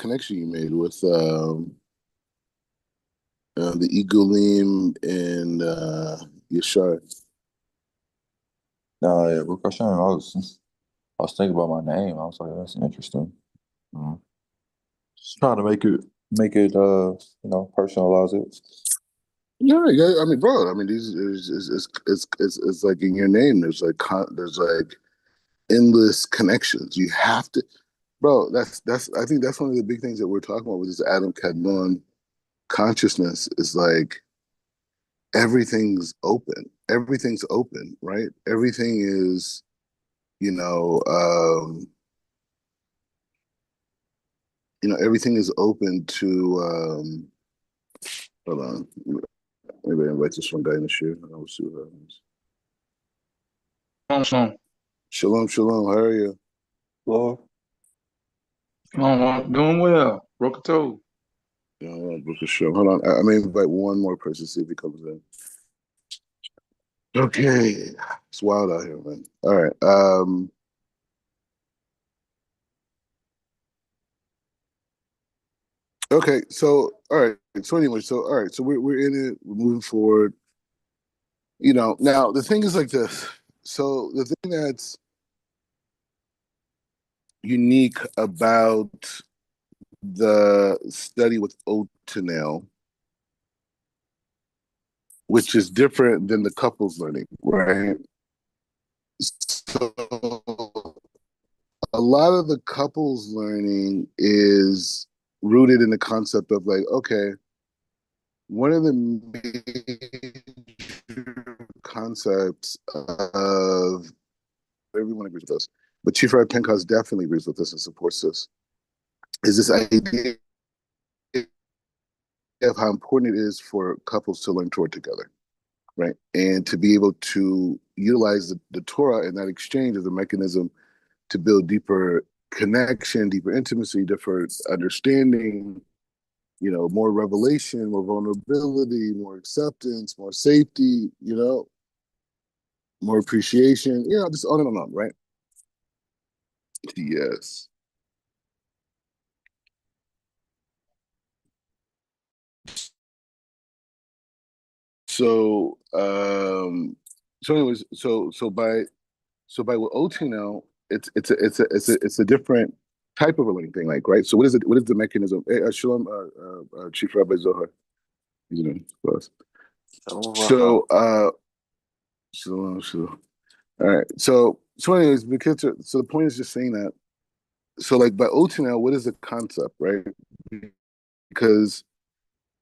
connection you made with the Igulim and Yashar. No, yeah, good question. I was thinking about my name. I was like, that's interesting. Mm. Just trying to make it personalize it. Yeah, yeah. I mean, bro. I mean, these it's like in your name. There's like endless connections. You have to, bro. That's. I think that's one of the big things that we're talking about with this Adam Kadmon consciousness. Is like everything's open. Everything's open, right? Everything is, you know, everything is open to. Hold on, maybe I invite this one guy in the shoe. I'll see what happens. Shalom. Shalom, shalom. How are you? Well, Doing well. Rokato. Book of show. Hold on. I may invite one more person, see if he comes in. Okay. It's wild out here, man. All right. Okay, so all right. So anyway, so all right, so we're in it, we're moving forward. Now the thing is like this. So the thing that's unique about the study with Otanel, which is different than the couples learning, right? So a lot of the couples learning is rooted in the concept of like, okay, one of the major concepts of everyone agrees with us, but Chief Rabbi Pentecost definitely agrees with this and supports this, is this idea of how important it is for couples to learn Torah together, right? And to be able to utilize the Torah and that exchange as a mechanism to build deeper connection, deeper intimacy, deeper understanding, more revelation, more vulnerability, more acceptance, more safety, more appreciation, just on and on, right? Yes. So, anyways, so by what OT now, it's a different type of a learning thing, like, right? So what is it? What is the mechanism? Hey, Shalom, Chief Rabbi Zohar, close. So, Shalom, Shalom. All right. So anyways, so the point is just saying that. So like by OT now, what is the concept, right? Because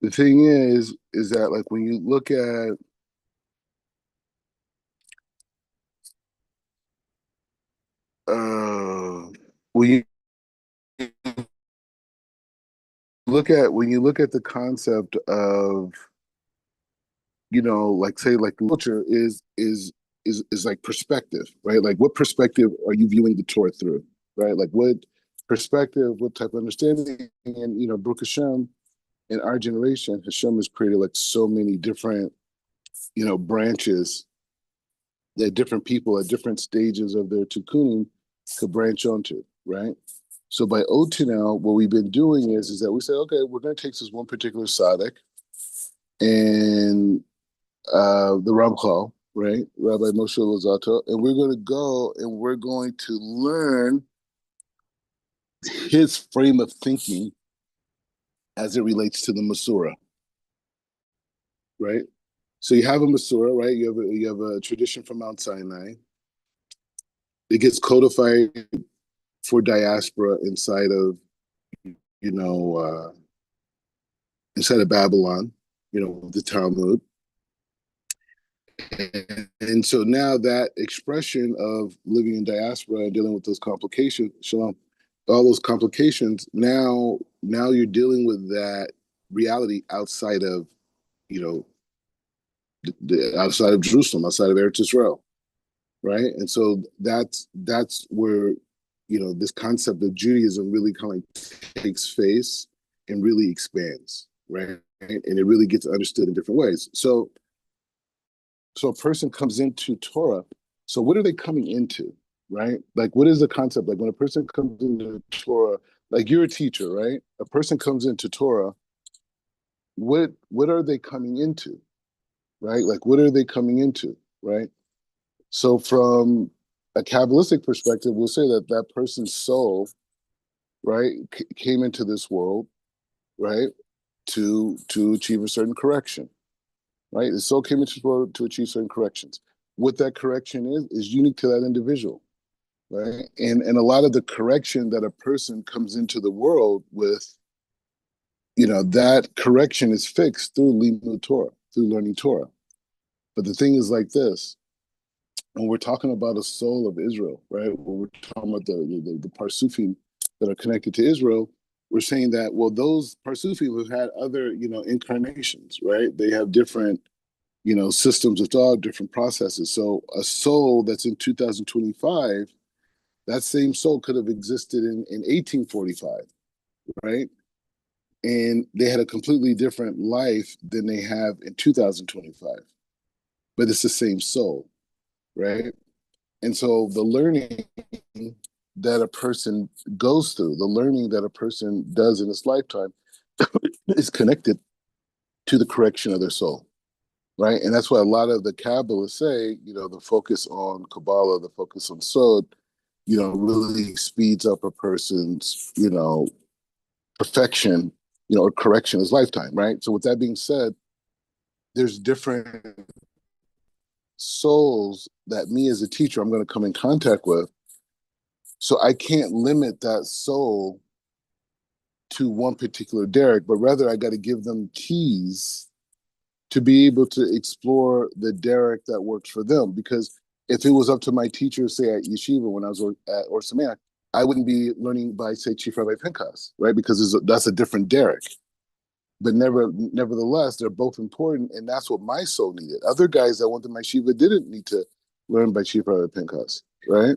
the thing is that like when you look at when you when you look at the concept of like say like culture is like perspective, right? Like what perspective are you viewing the Torah through, right? Like what perspective, what type of understanding, and Baruch Hashem, in our generation, Hashem has created like so many different branches that different people at different stages of their tikkunim could branch onto, right? So by OT now, what we've been doing is that we say, okay, we're going to take this one particular Sadek and the Ramchal, right, Rabbi Moshe Lozato, and we're going to go and we're going to learn his frame of thinking as it relates to the Masurah, right? So you have a Masurah, right? You have a tradition from Mount Sinai. It gets codified for diaspora you know, uh, inside of Babylon, the Talmud. And so now that expression of living in diaspora and dealing with those complications, shalom, all those complications, now you're dealing with that reality outside of, you know, outside of Jerusalem, outside of Eretz Israel, right? And so that's where, this concept of Judaism really kind of like takes face and really expands, right? And it really gets understood in different ways. So a person comes into Torah. So what are they coming into, right? Like, what is the concept? Like when a person comes into Torah, like you're a teacher, right? A person comes into Torah. What are they coming into, right? Like, what are they coming into, right? So from a Kabbalistic perspective, we'll say that that person's soul, right, came into this world, right, to achieve a certain correction, right? The soul came into this world to achieve certain corrections. What that correction is unique to that individual, right? And a lot of the correction that a person comes into the world with, that correction is fixed through limud Torah, through learning Torah. But the thing is like this: when we're talking about a soul of Israel, right? When we're talking about the Parsufim that are connected to Israel, we're saying that, well, those Parsufim have had other, incarnations, right? They have different, systems of thought, different processes. So a soul that's in 2025, that same soul could have existed in 1845, right? And they had a completely different life than they have in 2025, but it's the same soul, right? And so the learning that a person goes through, the learning that a person does in this lifetime is connected to the correction of their soul, right? And that's why a lot of the Kabbalists say, the focus on Kabbalah, the focus on Sod, really speeds up a person's, perfection, or correction in his lifetime, right? So with that being said, there's different souls that me as a teacher I'm going to come in contact with. So I can't limit that soul to one particular derek, but rather I got to give them keys to be able to explore the derek that works for them. Because if it was up to my teacher, say at yeshiva when I was at Or Sameach, I wouldn't be learning by, say, Chief Rabbi Pinchas, right? Because that's a different derek. But nevertheless, they're both important, and that's what my soul needed. Other guys that went to my shiva didn't need to learn by Chief Rabbi Pinchas, right?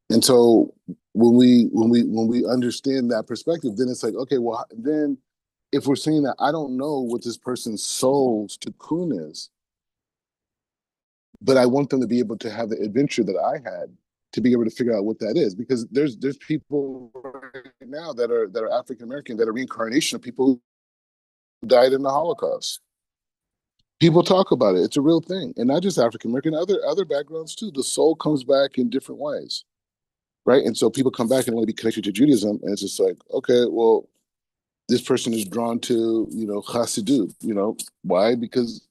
And so when we understand that perspective, then it's like, okay, well, then if we're saying that I don't know what this person's soul's tikkun is, but I want them to be able to have the adventure that I had to be able to figure out what that is, because there's people right now that are African American that are reincarnation of people who died in the Holocaust. People talk about it; it's a real thing, and not just African American, other backgrounds too. The soul comes back in different ways, right? And so people come back and want to be connected to Judaism, and it's just like, okay, well, this person is drawn to, Chassidut. Why? Because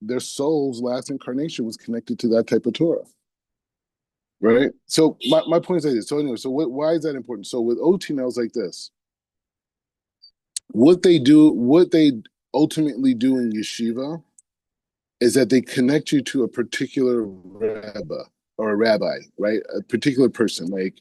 their soul's last incarnation was connected to that type of Torah, right? So my point is like this. So anyway, why is that important? So with OT now, it's like this: what they ultimately do in yeshiva is that they connect you to a particular rabbi, right? A particular person. Like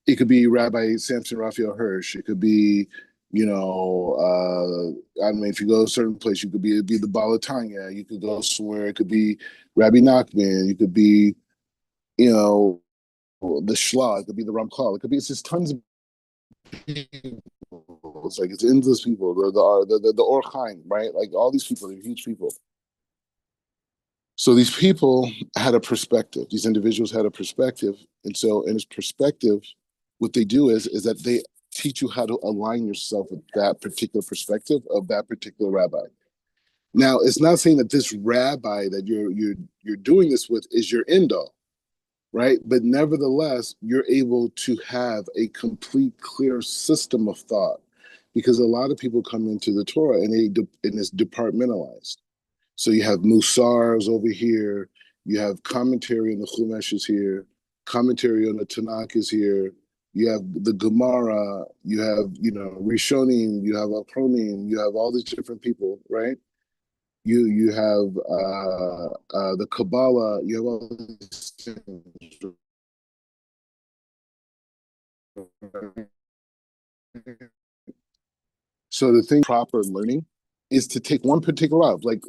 it could be Rabbi Samson Raphael Hirsch. It could be, I don't know, if you go to a certain place, you could be the Balatanya. You could go somewhere. It could be Rabbi Nachman. You could be, the Shla. It could be the Ramchal. It could be, it's just tons of people. It's like it's endless people. The Or Chaim, right? Like all these people, they're huge people. So these people had a perspective. These individuals had a perspective, and so in his perspective, what they do is that they teach you how to align yourself with that particular perspective of that particular rabbi. Now, it's not saying that this rabbi that you're doing this with is your end all, right? But nevertheless, you're able to have a complete, clear system of thought, because a lot of people come into the Torah and it's departmentalized. So you have Musars over here, you have commentary on the Chumash is here, commentary on the Tanakh is here, you have the Gemara, you have, Rishonim, you have Achronim, you have all these different people, right? You have the Kabbalah, you have all these things. So the thing proper learning is to take one particular route,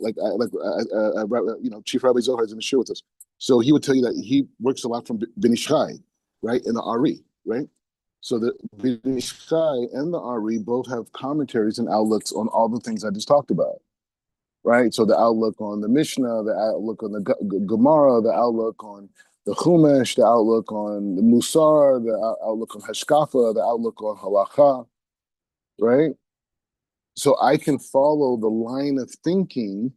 Chief Rabbi Zohar is in the show with us. So he would tell you that he works a lot from Ben Ish Chai, right, in the Ari, right. So the Ben Ish Chai and the Ari both have commentaries and outlooks on all the things I just talked about, right. So the outlook on the Mishnah, the outlook on the Gemara, the outlook on the Chumash, the outlook on the Musar, the outlook on Hashkafa, the outlook on Halacha, right? So I can follow the line of thinking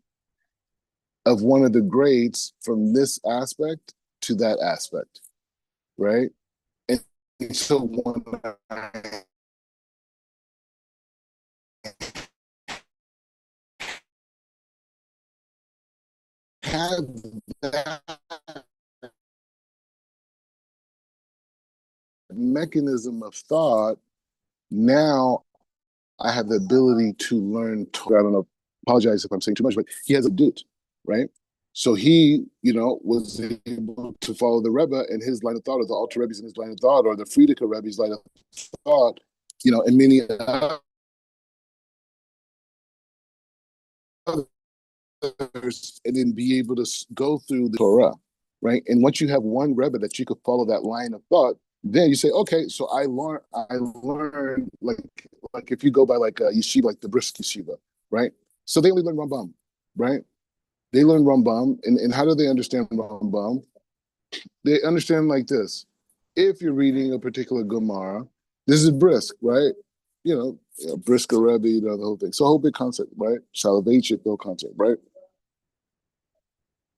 of one of the greats from this aspect to that aspect, right? And so when I have that mechanism of thought, now I have the ability to learn. I don't know. Apologize if I'm saying too much, but he has a dude, right? So he, was able to follow the Rebbe and his line of thought, or the Alter Rebbe's in his line of thought, or the Frierdiker Rebbe's line of thought, and many others, and then be able to go through the Torah, right? And once you have one Rebbe that you could follow that line of thought, then you say, okay, so I learned like if you go by like a yeshiva, like the Brisk yeshiva, right? So they only learn Rambam, right? They learn Rambam, and how do they understand Rambam? They understand like this: if you're reading a particular Gemara, this is Brisk, right? Brisk or Rebbe, the whole thing. So a whole big concept, right? Soloveitchik, the whole concept, right?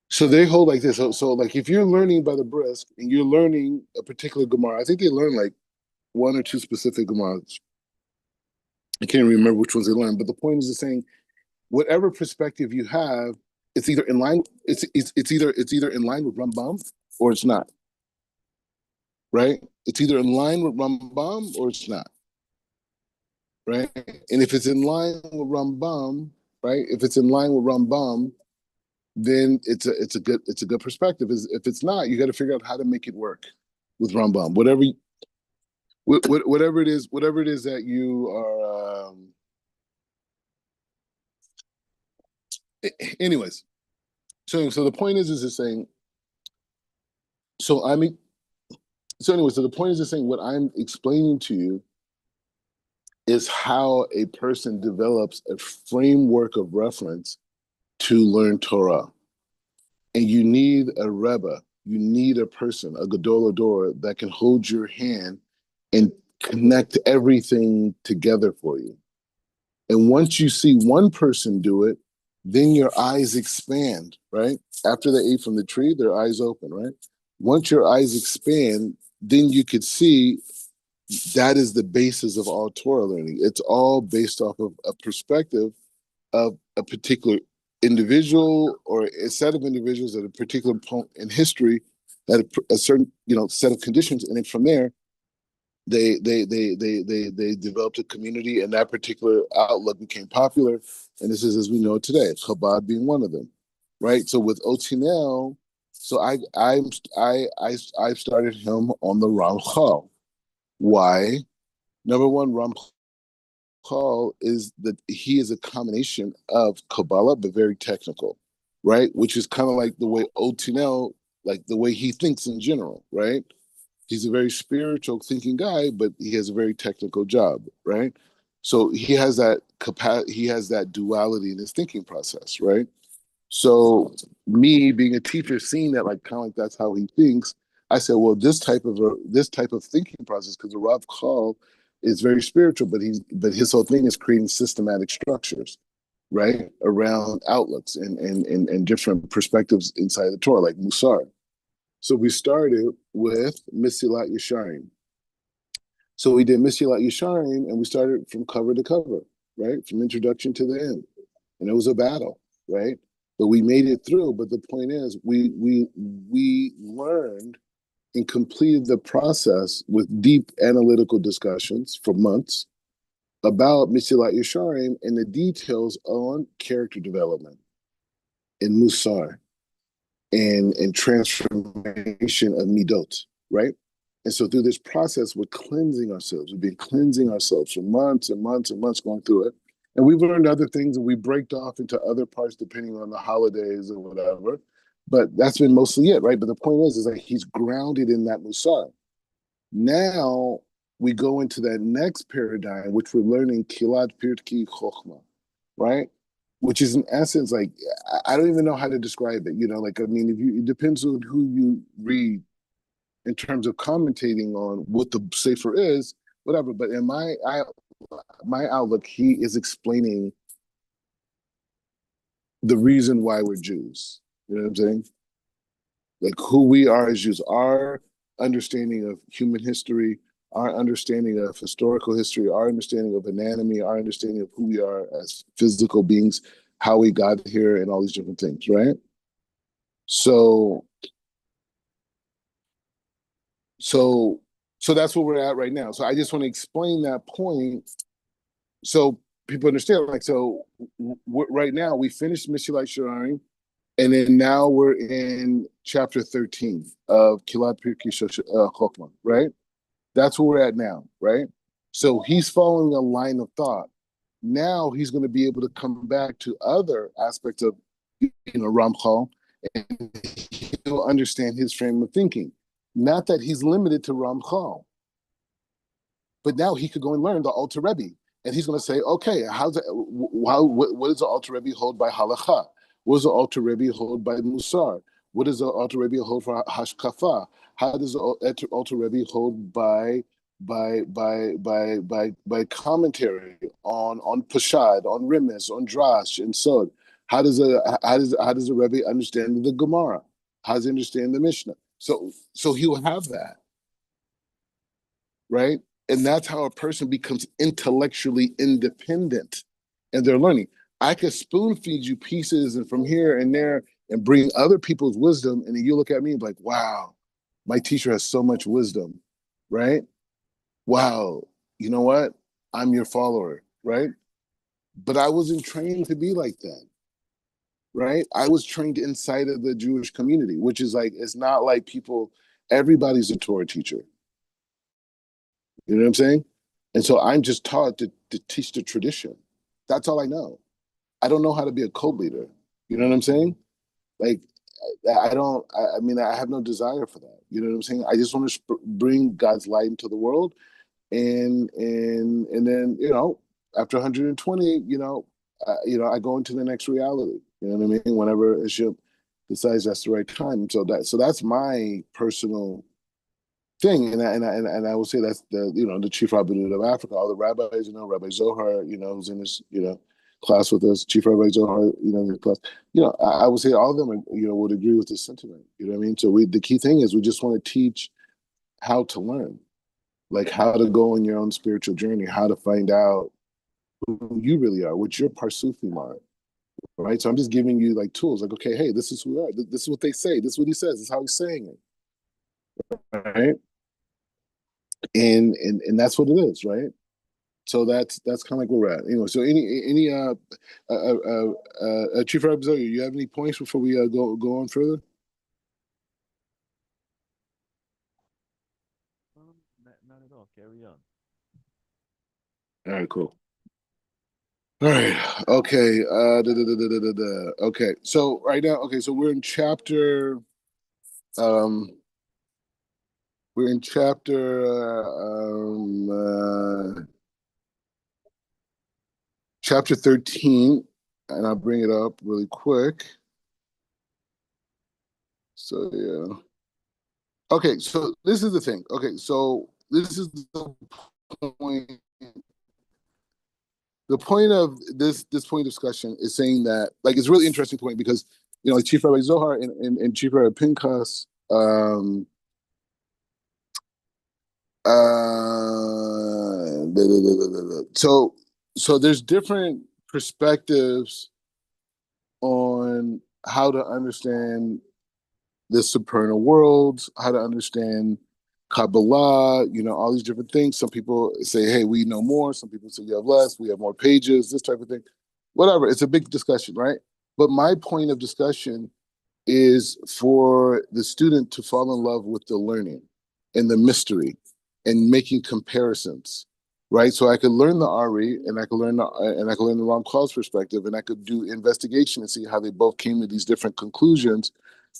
So they hold like this. So like if you're learning by the Brisk and you're learning a particular Gemara, I think they learn like one or two specific Gemaras. I can't remember which ones they learn, but the point is the saying, whatever perspective you have, it's either in line. It's either in line with Rambam or it's not. Right? It's either in line with Rambam or it's not. Right? And if it's in line with Rambam, right? If it's in line with Rambam, then it's a good perspective. If it's not, you got to figure out how to make it work with Rambam. Whatever it is that you are. Anyways, so the point is saying. So I mean, so anyway, so the point is just saying what I'm explaining to you is how a person develops a framework of reference to learn Torah. And you need a Rebbe, you need a person, a Gadol Ador, that can hold your hand and connect everything together for you. And once you see one person do it, then your eyes expand, right? After they ate from the tree, their eyes open, right? Once your eyes expand, then you could see that is the basis of all Torah learning. It's all based off of a perspective of a particular individual or a set of individuals at a particular point in history, at a certain set of conditions, and then from there, they developed a community, and that particular outlook became popular. And this is as we know today, Chabad being one of them, right? So with Otinel, so I've started him on the Ramchal. Why? Number one, Ramchal is that he is a combination of Kabbalah, but very technical, right? Which is kind of like the way Otinel, like the way he thinks in general, right? He's a very spiritual thinking guy, but he has a very technical job, right? So he has that he has that duality in his thinking process, right? So me being a teacher, seeing that like kind of like that's how he thinks, I said, well, this type of thinking process, because the Rav Kal is very spiritual, but his whole thing is creating systematic structures, right, around outlooks and different perspectives inside the Torah, like Musar. So we started with Mesilat Yesharim. So we did Mesilat Yesharim, and we started from cover to cover, right, from introduction to the end, and it was a battle, right? But we made it through. But the point is, we learned and completed the process with deep analytical discussions for months about Mesilat Yesharim and the details on character development and Musar and transformation of midot, right? And so through this process, we're cleansing ourselves. We've been cleansing ourselves for months and months and months going through it. And we've learned other things, and we break off into other parts depending on the holidays or whatever. But that's been mostly it, right? But the point is that he's grounded in that Musar. Now we go into that next paradigm, which we're learning Kilat Pirtki Chochma, right? which is in essence like I don't even know how to describe it. Like I mean, if you it depends on who you read in terms of commentating on what the Sefer is, whatever. But in my outlook, he is explaining the reason why we're Jews. You know what I'm saying? Like who we are as Jews, our understanding of human history, our understanding of historical history, our understanding of anatomy, our understanding of who we are as physical beings, how we got here, and all these different things, right? So, so, so that's where we're at right now. So I just want to explain that point so people understand. Like, so right now we finished Mishilai Shirarim, and then now we're in chapter 13 of Kilat Pirkei Chochma, right? That's where we're at now, right? So he's following a line of thought. Now he's going to be able to come back to other aspects of, Ramchal, and he'll understand his frame of thinking. Not that he's limited to Ramchal, but now he could go and learn the Alter Rebbe, and he's going to say, okay, what does the Alter Rebbe hold by halacha? What does the Alter Rebbe hold by musar? What does the Alter Rebbe hold for hashkafa? How does the Alter Rebbe hold by commentary on Pashad, on Rimis, on Drash, and Sod? How does the Rebbe understand the Gemara? How does he understand the Mishnah? So he will have that, right? And that's how a person becomes intellectually independent and they're learning. I could spoon feed you pieces and from here and there and bring other people's wisdom. And then you look at me and be like, wow, my teacher has so much wisdom, right? Wow, you know what? I'm your follower, right? But I wasn't trained to be like that, right? I was trained inside of the Jewish community, which is like, it's not like everybody's a Torah teacher. You know what I'm saying? And so I'm just taught to teach the tradition. That's all I know. I don't know how to be a cult leader. You know what I'm saying? Like, I don't, I mean, I have no desire for that. You know what I'm saying? I just want to bring God's light into the world. And then, after 120, I go into the next reality. You know what I mean? Whenever Hashem decides that's the right time. So that's my personal thing, and I will say that's the chief rabbinate of Africa. All the rabbis, Rabbi Zohar, who's in this class with us, Chief Rabbi Zohar, the class. I would say all of them, would agree with this sentiment. You know what I mean? So the key thing is we just want to teach how to learn, like how to go on your own spiritual journey, how to find out who you really are, what your parsufim are. Right. So I'm just giving you like tools, like, okay, hey, this is who we are. This is what they say. This is what he says. This is how he's saying it. Right. And that's what it is, right? So that's kind of like where we're at. So any Chief Rabbi Zohar, you have any points before we go on further? Not at all. Carry on. All right, cool. All right. Okay. Okay. So right now, okay. So we're in chapter. We're in chapter 13, and I'll bring it up really quick. So yeah. Okay. So this is the thing. Okay. So this is the point. The point of this point of discussion is saying that, like, it's a really interesting point because like Chief Rabbi Zohar and Chief Rabbi Pinchas, so there's different perspectives on how to understand the supernal worlds, how to understand Kabbalah, all these different things. Some people say, hey, we know more. Some people say you have less, we have more pages, this type of thing. Whatever, it's a big discussion, right? But my point of discussion is for the student to fall in love with the learning and the mystery and making comparisons, right? So I could learn the Ari and I could learn the Ram Call's perspective, and I could do investigation and see how they both came to these different conclusions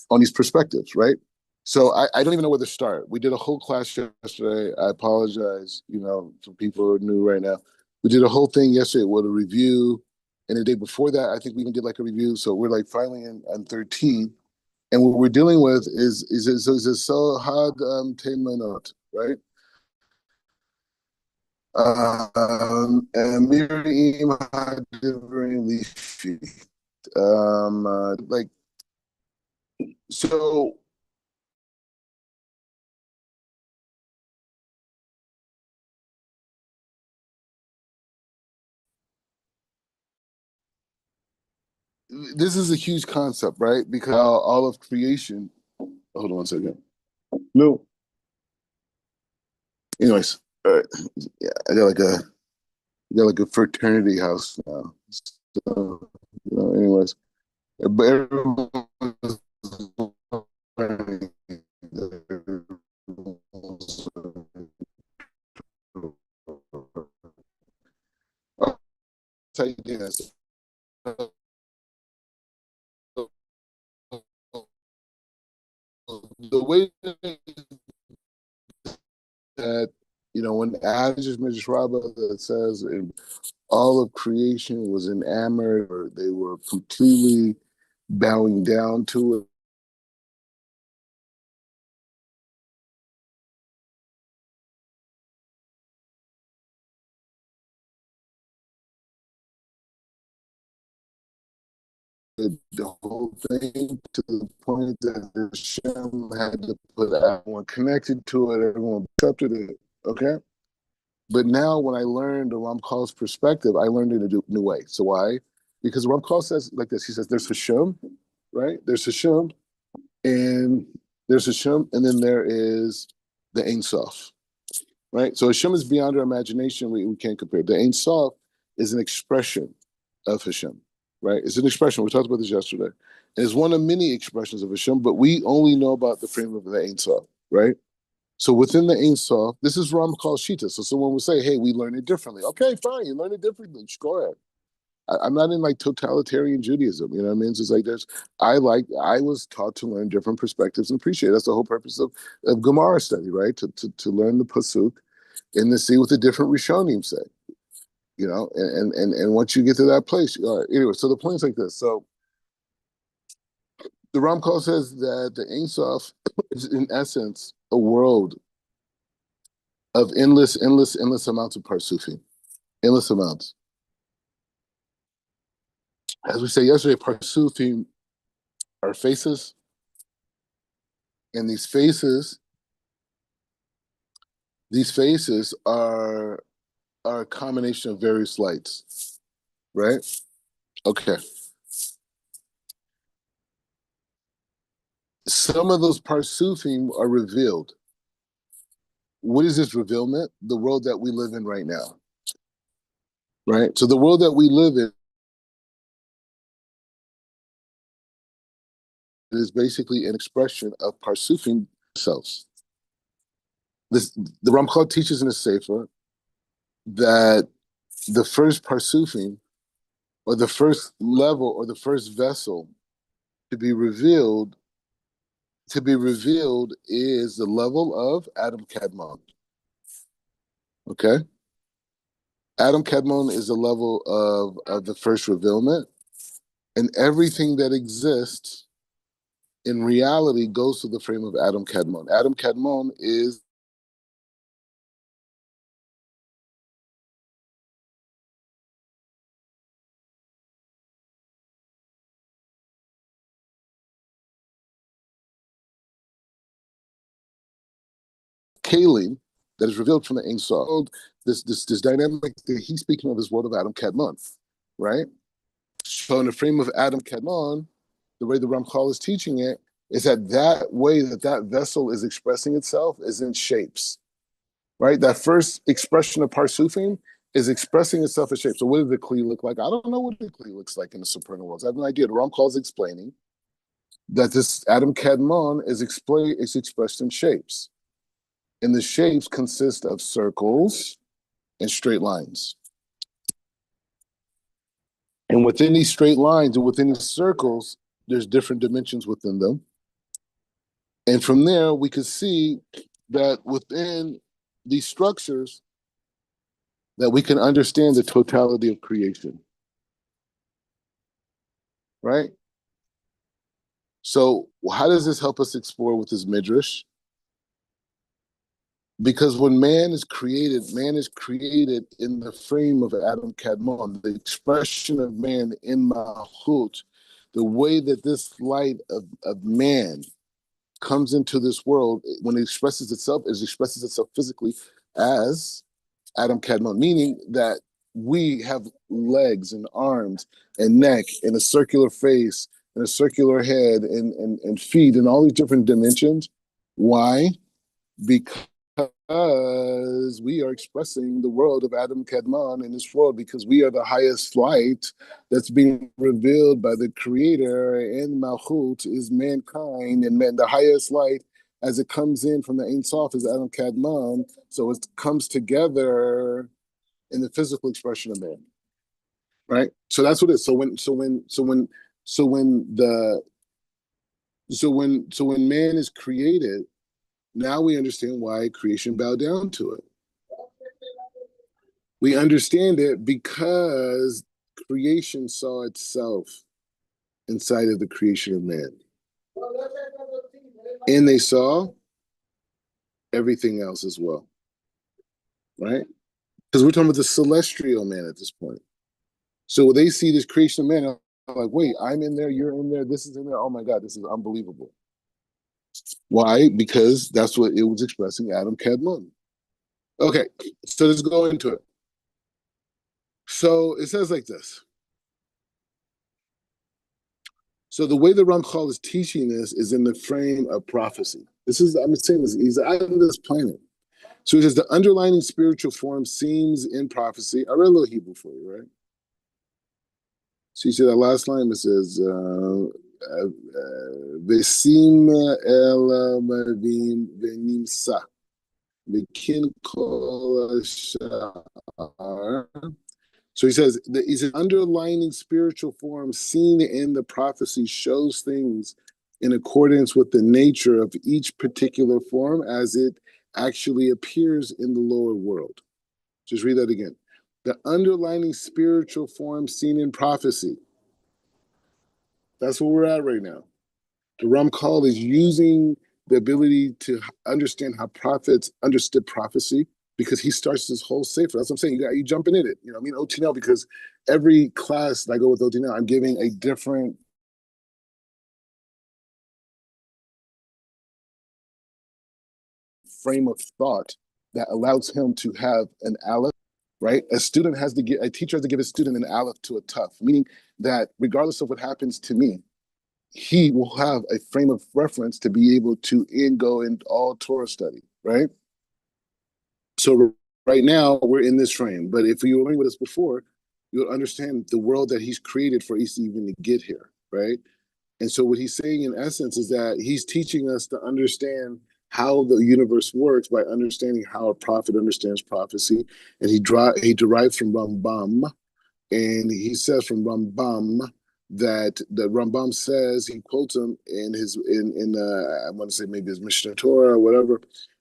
on these perspectives, right? So I don't even know where to start. We did a whole class yesterday. I apologize, for people who are new right now. We did a whole thing yesterday with a review And the day before that, I think we even did like a review. So we're like finally on 13. And what we're dealing with is a so had temanot, right? And Miriam had different leafy. Like so this is a huge concept, right? Because all of creation. Hold on one second. No. Anyways, all right. Yeah, I got like a fraternity house now. So, anyways, but everyone I'll tell you this. The way that when Adam just Midrash that says all of creation was enamored, or they were completely bowing down to it. The whole thing to the point that the Shem had to put everyone connected to it, everyone accepted it. Okay. But now when I learned the Ramchal's perspective, I learned it in a new way. So why? Because Ramchal says like this, he says there's Hashem, right? There's Hashem, and there's Hashem, and then there is the Ein Sof, right? So Hashem is beyond our imagination. We can't compare. The Ein Sof is an expression of Hashem, right? It's an expression. We talked about this yesterday. It's one of many expressions of Hashem, but we only know about the frame of the Ein Sof, right? So within the Ein Sof, this is Ramchal Shita. So someone will say, hey, we learn it differently. Okay, fine, you learn it differently. Go ahead. I'm not in like totalitarian Judaism, you know what I mean? It's just like I was taught to learn different perspectives and appreciate. That's the whole purpose of Gemara study, right? To learn the pasuk and to see what the different Rishonim say, and once you get to that place, all right. Anyway, so the point's like this. So the Ramchal says that the Ein Sof is in essence a world of endless amounts of parsufim, endless amounts. As we said yesterday, parsufim are faces, and these faces are a combination of various lights, right? Okay. Some of those parsufim are revealed. What is this revealment? The world that we live in right now, right? So the world that we live in is basically an expression of parsufim themselves. The Ramchal teaches in the Sefer that the first parsufim, or the first level, or the first vessel to be revealed is the level of Adam Kadmon. Okay? Adam Kadmon is the level of the first revealment, and everything that exists in reality goes to the frame of Adam Kadmon. Adam Kadmon is Kalim that is revealed from the Ein Sof. This dynamic that he's speaking of is world of Adam Kadmon, right? So in the frame of Adam Kadmon, the way the Ramchal is teaching it is that way that vessel is expressing itself is in shapes, right? That first expression of parsufim is expressing itself as shapes. So what does the Kli look like? I don't know what the Kli looks like in the supernal worlds. I have no idea. The Ramchal is explaining that this Adam Kadmon is expressed in shapes. And the shapes consist of circles and straight lines. And within these straight lines and within these circles, there's different dimensions within them. And from there, we could see that within these structures, that we can understand the totality of creation. right? So how does this help us explore with this midrash? Because when man is created in the frame of Adam Kadmon, the expression of man in Malchut, the way that this light of man comes into this world, when it expresses itself physically as Adam Kadmon, meaning that we have legs and arms and neck and a circular face and a circular head and feet and all these different dimensions. Why? Because we are expressing the world of Adam Kadmon in this world, because we are the highest light that's being revealed by the Creator, and Malchut is mankind, and man, the highest light as it comes in from the Ein Sof is Adam Kadmon. So it comes together in the physical expression of man, right? So that's what it is. So when man is created, now we understand why creation bowed down to it. We understand it because creation saw itself inside of the creation of man. And they saw everything else as well, right? Because we're talking about the celestial man at this point. So they see this creation of man, I'm like, wait, I'm in there, you're in there, this is in there. Oh my God, this is unbelievable. Why? Because that's what it was expressing Adam Kadmon. Okay, so let's go into it. So it says like this. So the way the Ramchal is teaching this is in the frame of prophecy. I'm saying this, he's out of this planet. So he says the underlying spiritual form seems in prophecy. I read a little Hebrew for you, right? So you see that last line, it says, Vesim el mavim venimsa. Vekin kol ashar. So he says, an underlining spiritual form seen in the prophecy shows things in accordance with the nature of each particular form as it actually appears in the lower world. Just read that again. The underlining spiritual form seen in prophecy. That's where we're at right now. The Ramchal is using the ability to understand how prophets understood prophecy, because he starts this whole sefer. That's what I'm saying. You jumping in it. You know, I mean, OT because every class that I go with OT I'm giving a different frame of thought that allows him to have an aleph, right? A teacher has to give a student an aleph to a tough, meaning that regardless of what happens to me, he will have a frame of reference to be able to go in all Torah study, right? So right now we're in this frame, but if you were learning with us before, you'll understand the world that he's created for us even to get here, right? And so what he's saying in essence is that he's teaching us to understand how the universe works by understanding how a prophet understands prophecy. And he derives from Rambam, and he says from Rambam that the Rambam says, he quotes him in I want to say maybe his Mishnah Torah or whatever,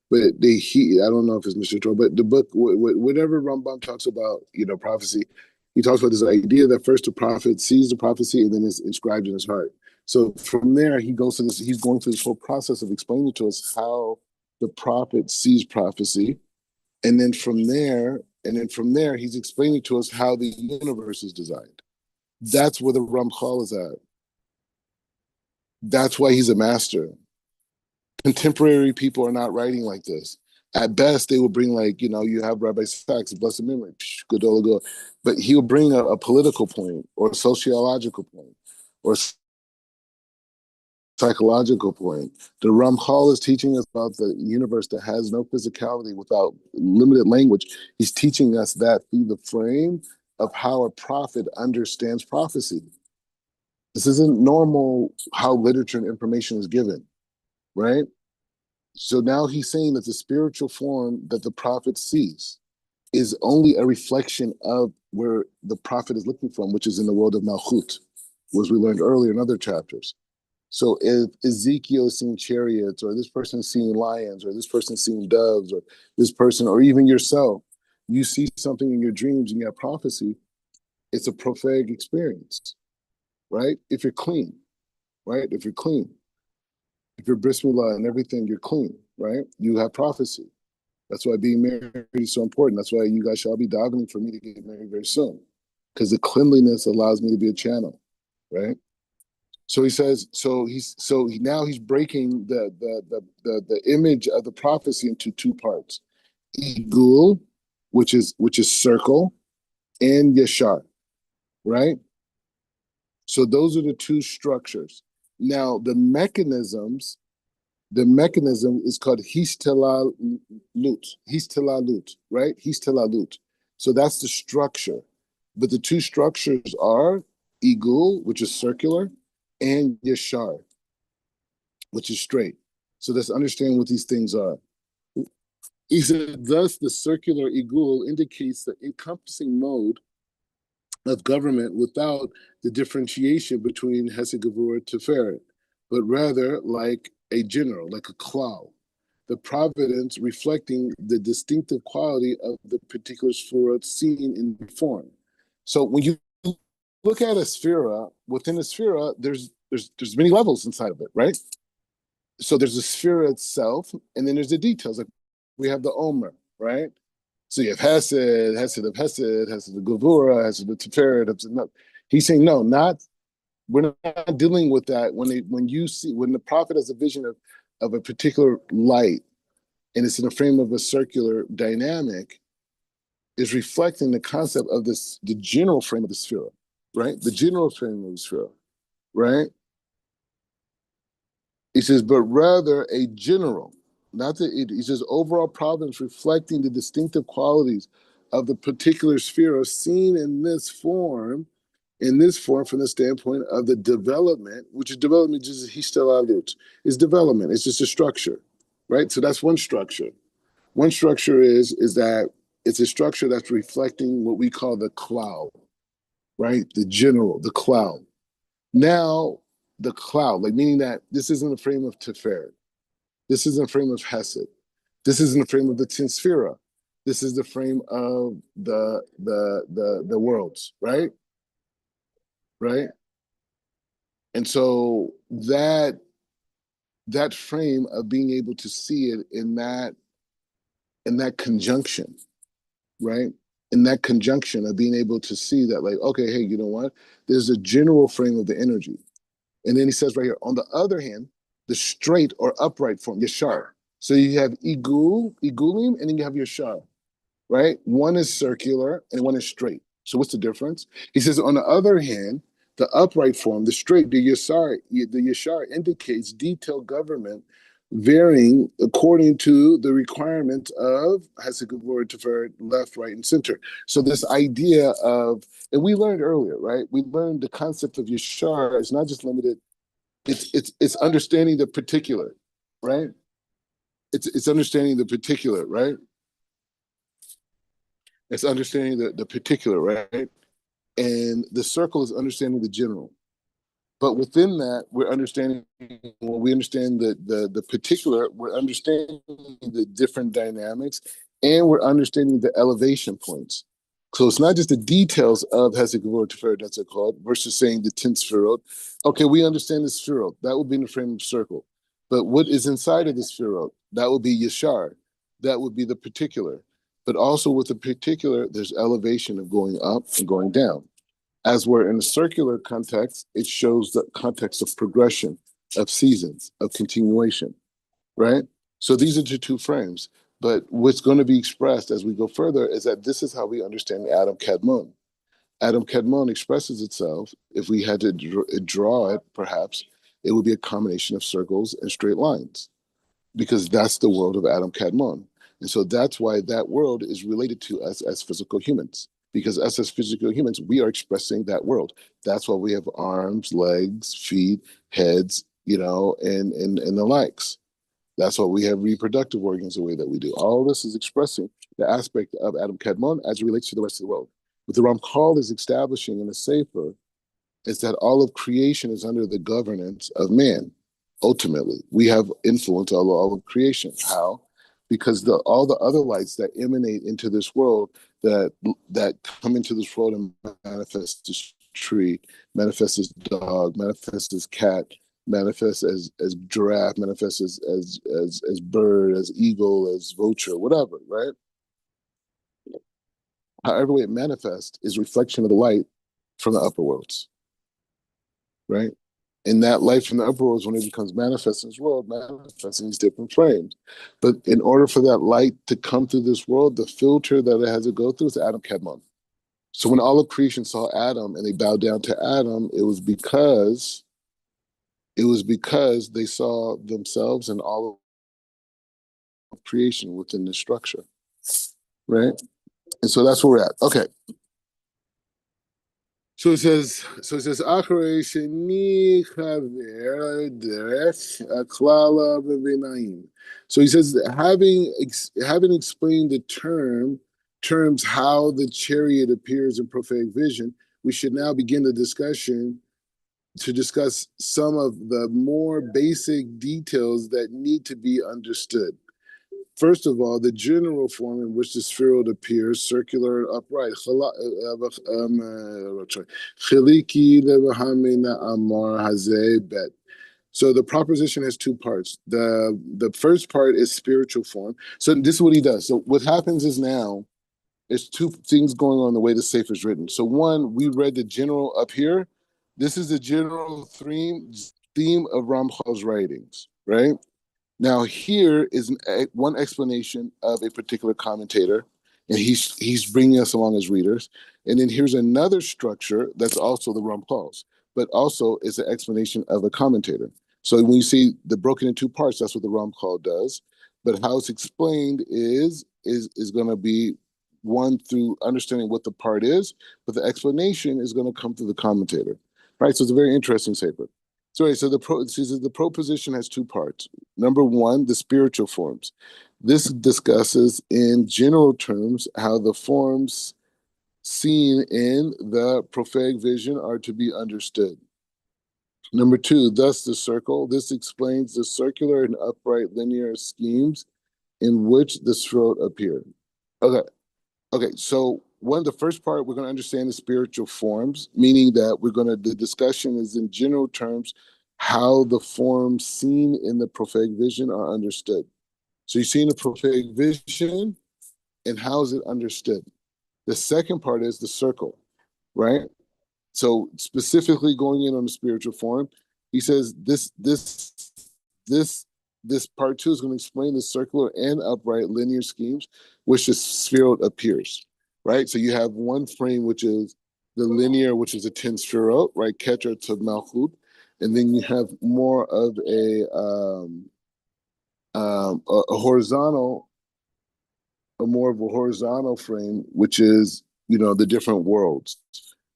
but I don't know if it's Mishnah Torah, but the book, whatever Rambam talks about, prophecy, he talks about this idea that first the prophet sees the prophecy and then it's inscribed in his heart. So from there, he's going through this whole process of explaining to us how the prophet sees prophecy. And then from there, he's explaining to us how the universe is designed. That's where the Ramchal is at. That's why he's a master. Contemporary people are not writing like this. At best, they will bring you have Rabbi Sachs, blessed memory, but he'll bring a political point or a sociological point or psychological point. The Ramchal is teaching us about the universe that has no physicality, without limited language. He's teaching us that through the frame of how a prophet understands prophecy. This isn't normal how literature and information is given, right? So now he's saying that the spiritual form that the prophet sees is only a reflection of where the prophet is looking from, which is in the world of Malchut, as we learned earlier in other chapters. So if Ezekiel is seeing chariots, or this person is seeing lions, or this person is seeing doves, or this person, or even yourself, you see something in your dreams and you have prophecy, it's a prophetic experience. right? If you're clean, right? If you're clean, if you're bris milah and everything, you're clean, right? You have prophecy. That's why being married is so important. That's why you guys shall be davening for me to get married very soon, because the cleanliness allows me to be a channel, right? So he says, now he's breaking the image of the prophecy into two parts: Igul, which is circle, and Yashar, right? So those are the two structures. Now the mechanism is called histellalut, right? Histellalut. So that's the structure. But the two structures are Igul, which is circular, and Yashar, which is straight. So let's understand what these things are. He said, thus the circular Igul indicates the encompassing mode of government without the differentiation between Hesed, Gevurah, Tiferet, but rather like a general, like a cloud. The providence reflecting the distinctive quality of the particular sphere seen in form. So when you look at a sphere, within a sphere, there's many levels inside of it, right? So there's a sphere itself, and then there's the details. Like we have the Omer, right? So you have Hesed, Hesed of Hesed, Hesed of Gevurah, Hesed of Tiferet. He's saying no, we're not dealing with that. When the prophet has a vision of a particular light, and it's in the frame of a circular dynamic, is reflecting the concept of the general frame of the sphere, right? The general frame of the sphere, right? He says, but rather a general, not that he says overall providence reflecting the distinctive qualities of the particular sphere seen in this form from the standpoint of the development, which is development just histellalut, is development. It's just a structure, right? So that's one structure. One structure is that it's a structure that's reflecting what we call the cloud, right? The general, the cloud. Now, the cloud, like meaning that this isn't a frame of Tiferet. This isn't a frame of Hesed. This isn't a frame of the Tinsphira. This is the frame of the worlds, right? Right? And so that frame of being able to see it in that conjunction, right? In that conjunction of being able to see that, like, okay, hey, you know what? There's a general frame of the energy. And then he says right here, on the other hand, the straight or upright form, yashar. So you have igulim, and then you have yashar, right? One is circular and one is straight. So what's the difference? He says, on the other hand, the upright form, the straight, the yashar indicates detailed government varying according to the requirements of Hesed, Gevurah, Tiferet, left, right, and center. So this idea of, and we learned earlier, right? We learned the concept of yashar is not just limited. It's understanding the particular, right? It's understanding the particular, right? It's understanding the particular, right? And the circle is understanding the general. But within that, we're understanding, when we understand the particular, we're understanding the different dynamics, and we're understanding the elevation points. So it's not just the details of Hesed, Gevurah, Tiferet, that's called, versus saying the 10 sphirot. Okay, we understand the sphirot. That would be in the frame of circle. But what is inside of the sphirot? That would be Yashar. That would be the particular. But also with the particular, there's elevation of going up and going down. As we're in a circular context, it shows the context of progression, of seasons, of continuation, right? So these are the two frames. But what's going to be expressed as we go further is that this is how we understand Adam Kadmon. Adam Kadmon expresses itself, if we had to draw it, perhaps, it would be a combination of circles and straight lines, because that's the world of Adam Kadmon. And so that's why that world is related to us as physical humans, because us as physical humans, we are expressing that world. That's why we have arms, legs, feet, heads, and the likes. That's why we have reproductive organs the way that we do. All this is expressing the aspect of Adam Kadmon as it relates to the rest of the world. What the Ramchal is establishing in the Sefer is that all of creation is under the governance of man. Ultimately, we have influence on all of creation. How? Because all the other lights that emanate into this world, that come into this world and manifest tree, manifests as dog, manifests as cat, manifests as giraffe, manifests as bird, as eagle, as vulture, whatever, right? However way it manifests is reflection of the light from the upper worlds, right? And that light from the upper worlds, when it becomes manifest in this world, manifests in these different frames. But in order for that light to come through this world, the filter that it has to go through is Adam Kedmon. So when all of creation saw Adam and they bowed down to Adam, it was because they saw themselves and all of creation within the structure, right? And so that's where we're at. Okay. Acharei sheni chaver derech klala b'vinaim. So he says, having explained the terms how the chariot appears in prophetic vision, we should now begin the discussion to discuss some of the more basic details that need to be understood. First of all, the general form in which the spheroid appears, circular and upright. So the proposition has two parts. The first part is spiritual form. So this is what he does. So what happens is now, there's two things going on the way the Sefer is written. So one, we read the general up here. This is the general theme of Ramchal's writings, right? Now here is one explanation of a particular commentator, and he's bringing us along as readers. And then here's another structure that's also the Ramchal's, but also is an explanation of a commentator. So when you see the broken in two parts, that's what the Ramchal does. But how it's explained is going to be one through understanding what the part is, but the explanation is going to come through the commentator, right? So it's a very interesting sefer. So the proposition has two parts. Number one, the spiritual forms. This discusses in general terms how the forms seen in the prophetic vision are to be understood. Number two, thus the circle. This explains the circular and upright linear schemes in which the throat appeared. Okay, so the first part, we're going to understand the spiritual forms, meaning that the discussion is in general terms, how the forms seen in the prophetic vision are understood. So you see in the prophetic vision, and how is it understood? The second part is the circle, right? So specifically going in on the spiritual form, he says this part two is going to explain the circular and upright linear schemes, which the spheroid appears, right? So you have one frame, which is the linear, which is a 10 spheroid, right? Keter to Malchut. And then you have more of a horizontal, more of a horizontal frame, which is, the different worlds,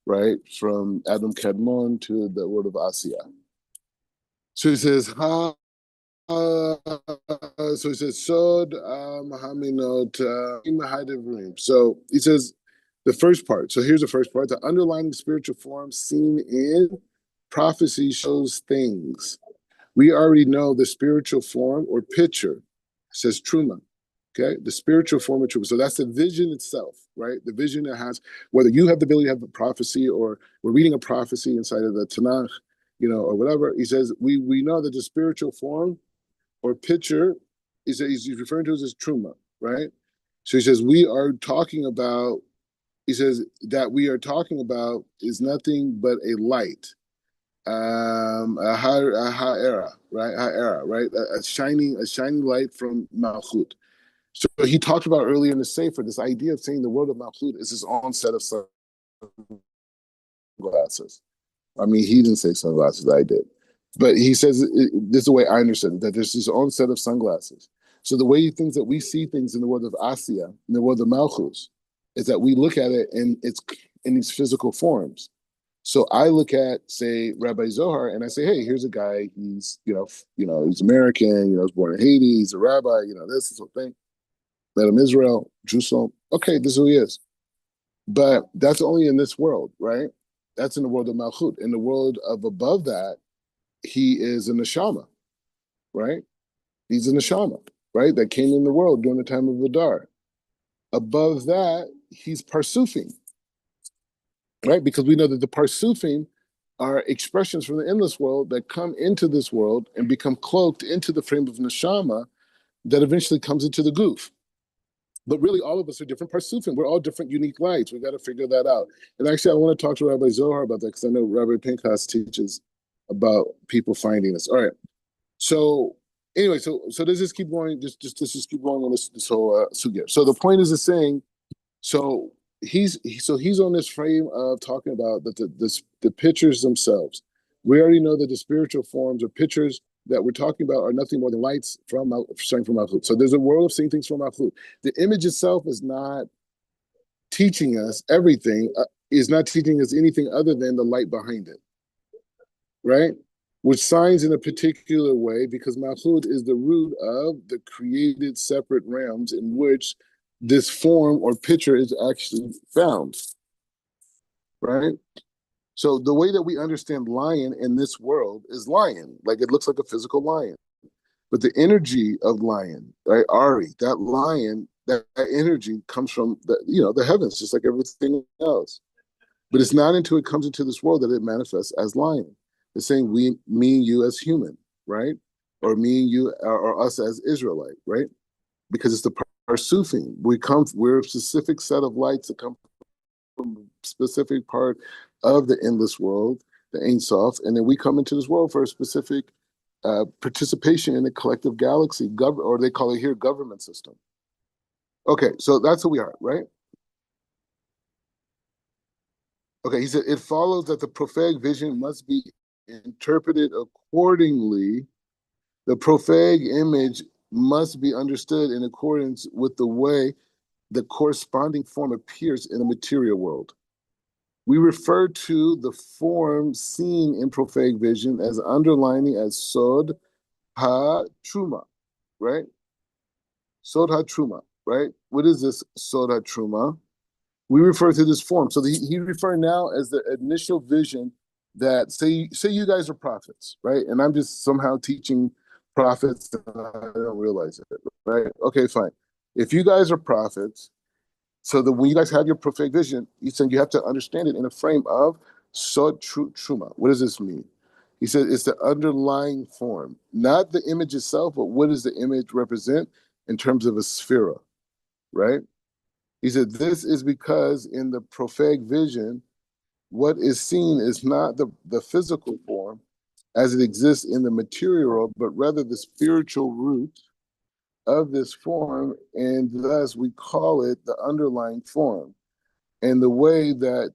right? From Adam Kadmon to the world of Asiya. So he says, so he says, Sod Haminot Mahadivrim. So he says the first part. So here's the first part. The underlying spiritual form seen in prophecy shows things. We already know the spiritual form or picture says Truma. Okay, the spiritual form of Truma. So that's the vision itself, right? The vision that has, whether you have the ability to have a prophecy or we're reading a prophecy inside of the Tanakh, or whatever. He says we know that the spiritual form or picture he's referring to as truma, right? So he says he says that we are talking about is nothing but a light, a ha'era, right? Ha'era, right? A shining light from Malchut. So he talked about earlier in the Sefer this idea of saying the world of Malchut is his own set of sunglasses. I mean, he didn't say sunglasses, I did. But he says, this is the way I understood it, that there's his own set of sunglasses. So the way he thinks that we see things in the world of Asiya, in the world of Malchus, is that we look at it and it's in these physical forms. So I look at, say, Rabbi Zohar, and I say, hey, here's a guy, he's, he's American, was born in Haiti, he's a rabbi, this whole thing. Met him Israel, Jerusalem. Okay, this is who he is. But that's only in this world, right? That's in the world of Malchut. In the world of above that, he is a neshama, right? He's a neshama, right? That came in the world during the time of Adar. Above that, he's parsufim, right? Because we know that the Parsufim are expressions from the endless world that come into this world and become cloaked into the frame of neshama that eventually comes into the goof. But really, all of us are different Parsufim. We're all different, unique lights. We got to figure that out. And actually, I want to talk to Rabbi Zohar about that because I know Rabbi Pinchas teaches about people finding this. All right. So anyway, so let's just keep going. Let's just keep going on this whole sugya. So the point is saying, so he's on this frame of talking about the pictures themselves. We already know that the spiritual forms or pictures that we're talking about are nothing more than lights starting from Malchut. So there's a world of seeing things from Malchut. The image itself is not teaching us everything, is not teaching us anything other than the light behind it, right? Which signs in a particular way because Malchut is the root of the created separate realms in which this form or picture is actually found, right? So the way that we understand lion in this world is lion, like it looks like a physical lion. But the energy of lion, right, Ari, that lion, that energy comes from the heavens, just like everything else. But it's not until it comes into this world that it manifests as lion. The same me and you as human, right? Or me and you or us as Israelite, right? Because it's the Parsufim. We're a specific set of lights that come from a specific part of the endless world, the Ein Sof, and then we come into this world for a specific participation in the collective galaxy, or they call it here government system. Okay, so that's who we are, right? Okay, he said, it follows that the prophetic vision must be interpreted accordingly. The prophetic image must be understood in accordance with the way the corresponding form appears in the material world. We refer to the form seen in prophetic vision as underlining as Sod ha-Truma, right? Sod ha-Truma, right? What is this Sod ha-Truma? We refer to this form. So he referred now as the initial vision that say you guys are prophets, right? And I'm just somehow teaching prophets and I don't realize it, right? Okay, fine. If you guys are prophets, so that when you guys have your prophetic vision, he said you have to understand it in a frame of Sod Truma. What does this mean? He said it's the underlying form, not the image itself, but what does the image represent in terms of a sphera, right? He said this is because in the prophetic vision, what is seen is not the physical form as it exists in the material world, but rather the spiritual root of this form, and thus we call it the underlying form. And the way that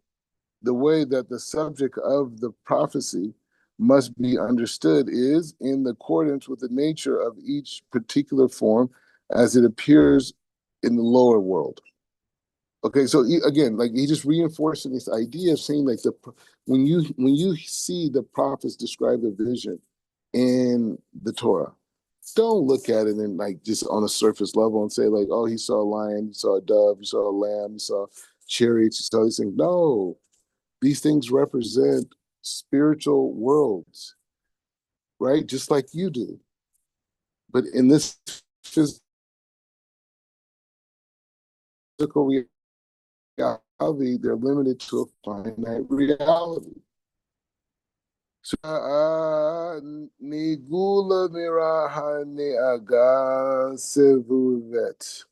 the subject of the prophecy must be understood is in accordance with the nature of each particular form as it appears in the lower world. Okay, so again, like he just reinforcing this idea of saying like when you see the prophets describe the vision in the Torah, don't look at it and like just on a surface level and say like, oh, he saw a lion, he saw a dove, he saw a lamb, he saw chariots, he saw these things. No, these things represent spiritual worlds, right? Just like you do. But in this physical reality, they're limited to a finite reality. So Nigula Mirahane Aga Sevuvet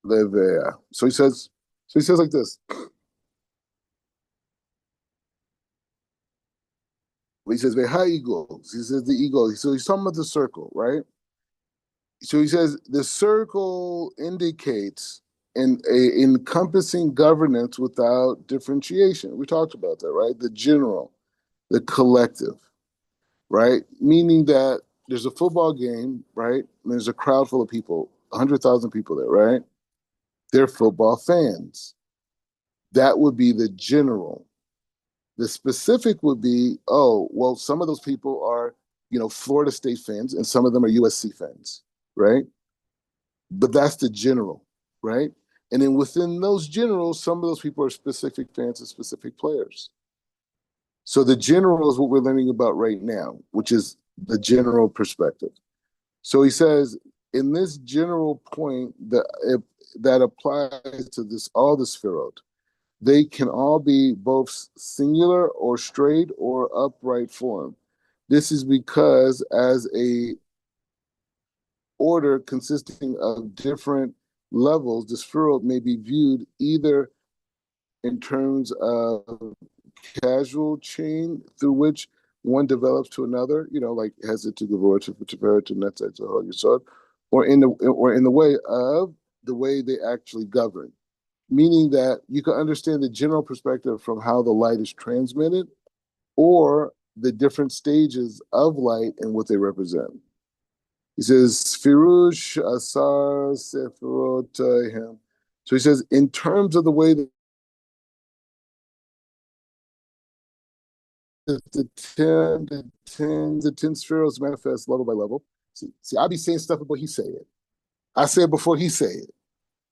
Levea. So he says like this. He says, Veha eagles. He says the eagle. So he's talking about the circle, right? So he says the circle indicates encompassing governance without differentiation. We talked about that, right? The general, the collective, right? Meaning that there's a football game, right? And there's a crowd full of people, 100,000 people there, right? They're football fans. That would be the general. The specific would be, oh, well, some of those people are, Florida State fans, and some of them are USC fans, right? But that's the general, right? And then within those generals, some of those people are specific fans of specific players. So the general is what we're learning about right now, which is the general perspective. So he says, in this general point that applies to all the sphirot, they can all be both singular or straight or upright form. This is because as a order consisting of different levels, the spheroid may be viewed either in terms of causal chain through which one develops to another, like has it to Gevurah to Tiferet to Netzach to Hod Yesod, or in the way of the way they actually govern. Meaning that you can understand the general perspective from how the light is transmitted, or the different stages of light and what they represent. He says, Firush Asar Sefirot. So he says, in terms of the way that the 10 spheres manifest level by level. See, I be saying stuff before he say it. I say it before he say it.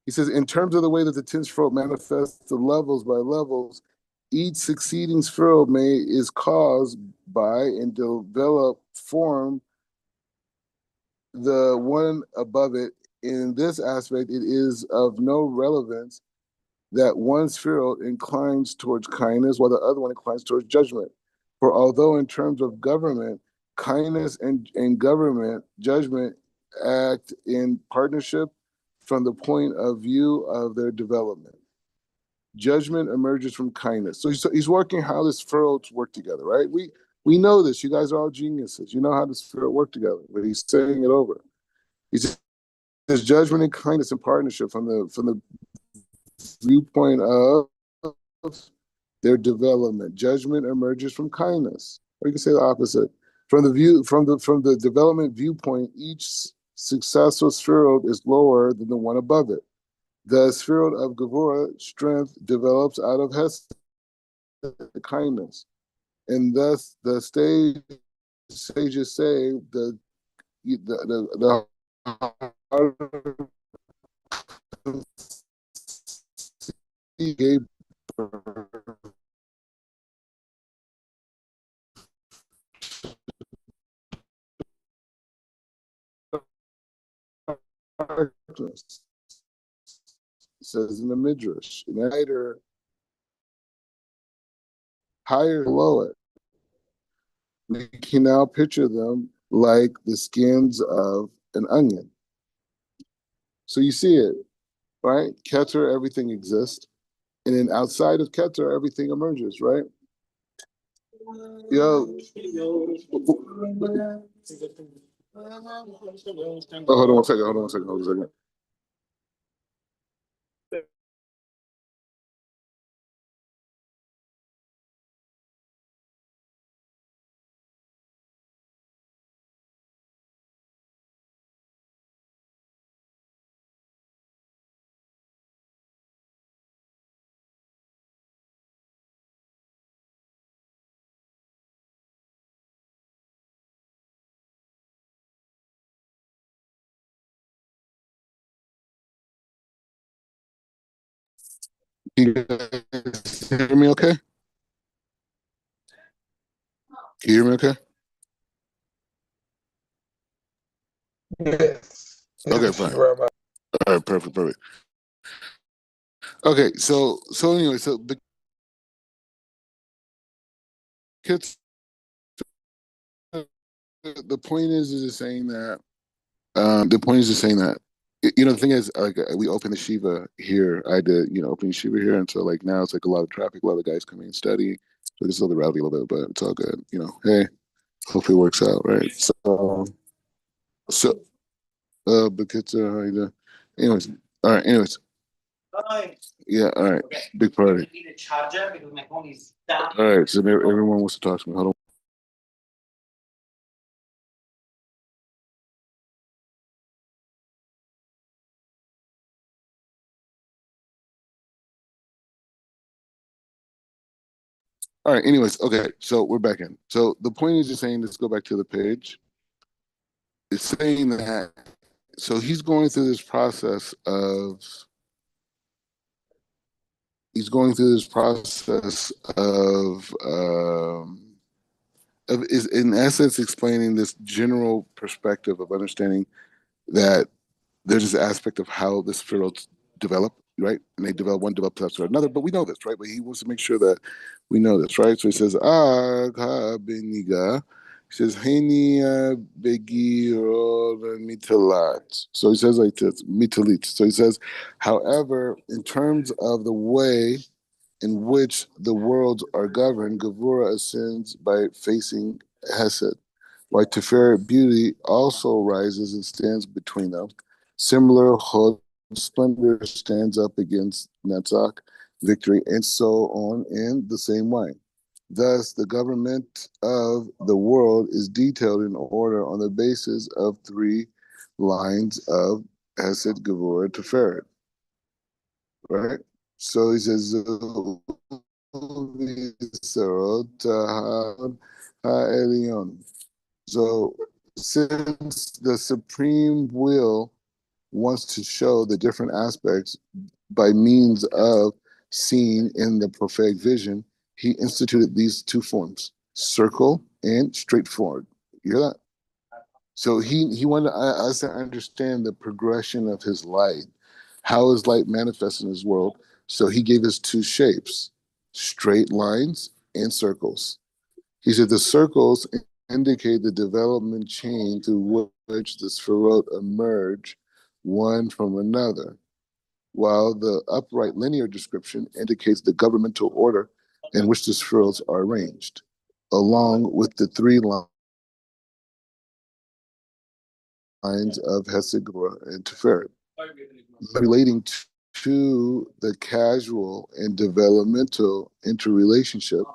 He says, in terms of the way that the 10 spheroid manifests the levels by levels, each succeeding spheroid is caused by and develop form the one above it. In this aspect, it is of no relevance that one spheroid inclines towards kindness while the other one inclines towards judgment. For although in terms of government, kindness and government, judgment act in partnership from the point of view of their development. Judgment emerges from kindness. So he's working how the spheroids work together, right? We know this. You guys are all geniuses. You know how the spheroid work together, but he's saying it over. He says judgment and kindness in partnership from the viewpoint of their development. Judgment emerges from kindness. Or you can say the opposite. From the development viewpoint, each successful spheroid is lower than the one above it. The spheroid of Gevurah, strength, develops out of Hesed, kindness. And thus the sages say the gave darkness. It says in the Midrash, neither higher below it. We can now picture them like the skins of an onion. So you see it, right? Keter, everything exists. And then outside of Keter, everything emerges, right? Yo. Oh, hold on one second. Can you guys hear me okay? Can you hear me okay? Yes. Okay, fine. All right, perfect. Okay, so anyway, so the kids, the point is just saying that. The point is just saying that. The thing is, like, we opened the Shiva here. I did, open Shiva here, and so like now it's like a lot of traffic, a lot of guys coming and study. So it's a little rowdy a little bit, but it's all good. Hey, hopefully it works out, right? So, but kids, how you doing? Anyways, all right. Anyways, yeah, all right. Big party. All right, so everyone wants to talk to me. Hold on. All right. Anyways, okay. So we're back in. So the point is just saying, let's go back to the page. It's saying that. So he's going through this process of. He's going through this process of is in essence explaining this general perspective of understanding that there's this aspect of how the spheroids develop, right? And they develop one developed after another, but we know this, right? But he wants to make sure that we know this, right? So he says, ha beniga. He says, Hani begi mitalat. So he says like this, mitalit. So he says, however, in terms of the way in which the worlds are governed, Gevura ascends by facing Hesed, while Tiferet beauty also rises and stands between them. Similar Hod splendor stands up against Netzach, victory, and so on in the same way. Thus, the government of the world is detailed in order on the basis of three lines of Hesed, Gevura, Tiferet, right? So he says, so since the supreme will wants to show the different aspects by means of seeing in the prophetic vision, he instituted these two forms, circle and straightforward. You hear that? So he wanted us to understand the progression of his light, how his light manifests in his world. So he gave us two shapes, straight lines and circles. He said the circles indicate the development chain through which the spherot emerge one from another, while the upright linear description indicates the governmental order in which the spheroids are arranged, along with the three lines of Hesed, Gvurah, and Tiferet. Relating to the casual and developmental interrelationship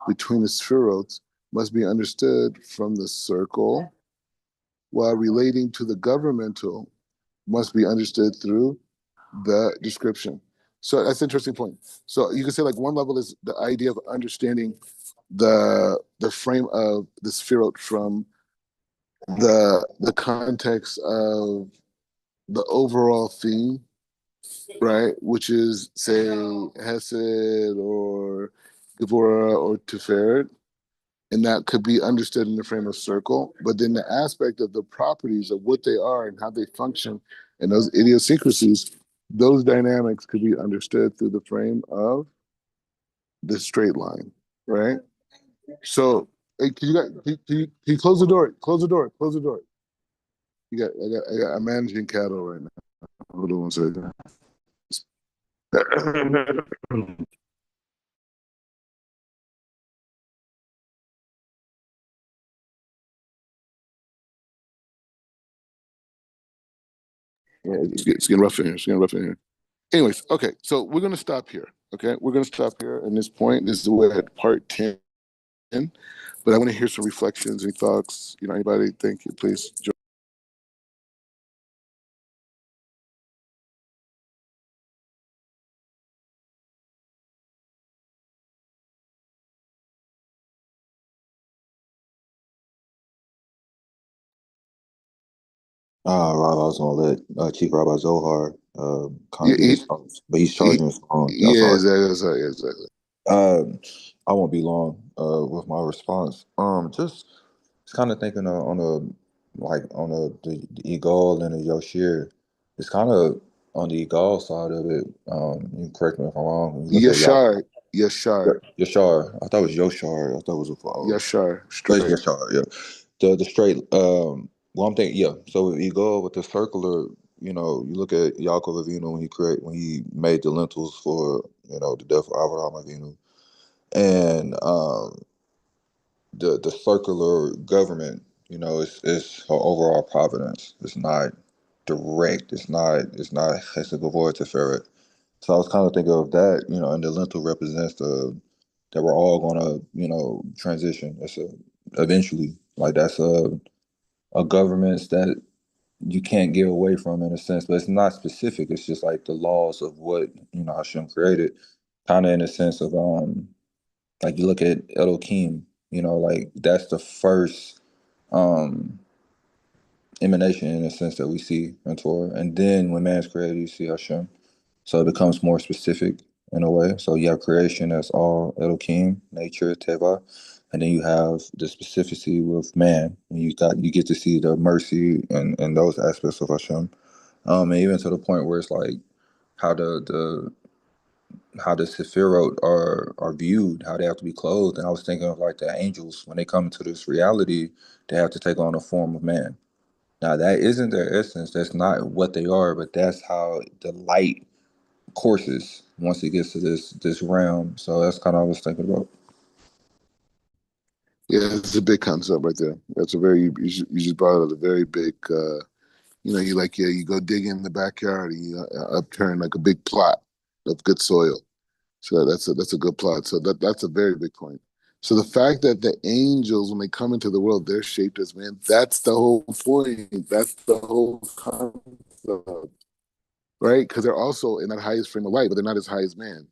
between the spheroids must be understood from the circle, while relating to the governmental must be understood through the description. So that's an interesting point. So you can say like one level is the idea of understanding the frame of the spherot from the context of the overall theme, right? Which is say Hesed or Gevurah or Tiferet, and that could be understood in the frame of circle. But then the aspect of the properties of what they are and how they function and those idiosyncrasies, those dynamics could be understood through the frame of the straight line, right? So, hey, can you close the door? Close the door. Close the door. I'm managing cattle right now. Hold on one second. Yeah, it's getting rough in here. It's getting rough in here. Anyways, okay, so we're gonna stop here. Okay, we're gonna stop here at this point. This is we're at part 10, but I want to hear some reflections, any thoughts. Anybody? Thank you, please. Rabbi, I was gonna let Chief Rabbi Zohar kind Yeah, of get his thoughts, but he's he, charging his phone. Y'all yeah, sorry. exactly. I won't be long with my response. Just kind of thinking on the Eagle and the Yoshir. It's kind of on the Eagle side of it. You correct me if I'm wrong. When you look at Yashar, Yaakov, Yashar, Yashar. I thought it was Yoshar. I thought it was a Yashar, but it's straight. Yashar. Yeah, the straight. Well, I'm thinking. Yeah. So if you go with the circular, you look at Yaakov Avinu when he made the lentils for the death of Abraham Avinu, and the circular government, it's her overall providence. It's not direct. It's not Hesed Gevurah Tiferet. So I was kind of thinking of that, and the lentil represents that we're all gonna, transition. It's eventually like that's a government that you can't get away from in a sense, but it's not specific. It's just like the laws of what Hashem created, kind of in a sense of like you look at Elohim, like that's the first um emanation in a sense that we see in Torah. And then when man's created, you see Hashem. So it becomes more specific in a way. So you have creation that's all Elohim, nature, Teva. And then you have the specificity with man. And you get to see the mercy and those aspects of Hashem. And even to the point where it's like how the Sephiroth are viewed, how they have to be clothed. And I was thinking of like the angels, when they come into this reality, they have to take on the form of man. Now that isn't their essence, that's not what they are, but that's how the light courses once it gets to this realm. So that's kind of what I was thinking about. Yeah, it's a big concept right there. That's a very you just brought out a very big. You like you go dig in the backyard and you upturn like a big plot of good soil. So that's a good plot. So that's a very big point. So the fact that the angels, when they come into the world, they're shaped as man. That's the whole point. That's the whole concept, right? Because they're also in that highest frame of light, but they're not as high as man,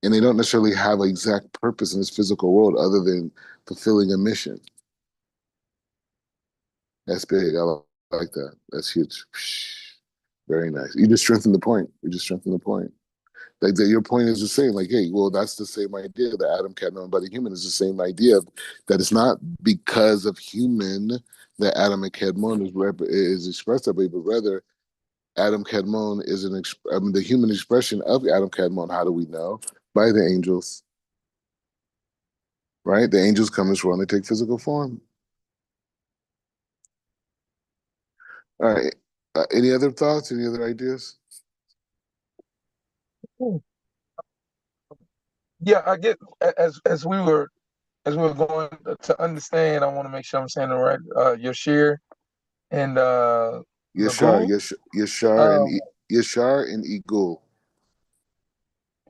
and they don't necessarily have an exact purpose in this physical world other than fulfilling a mission. That's big. Like that. That's huge. Very nice. You just strengthen the point. You just strengthen the point. Like your point is the same. Like, hey, well, that's the same idea that Adam Kadmon by the human is the same idea that it's not because of human that Adam and Kadmon is expressed that way, but rather Adam Kadmon is the human expression of Adam Kadmon. How do we know? By the angels, right? The angels come as well and they take physical form. All right. Any other thoughts? Any other ideas? Yeah, I get as we were going to understand. I want to make sure I'm saying it right. Yashir and Yashar, Nagul, Yashar, um, Yashar and Igul.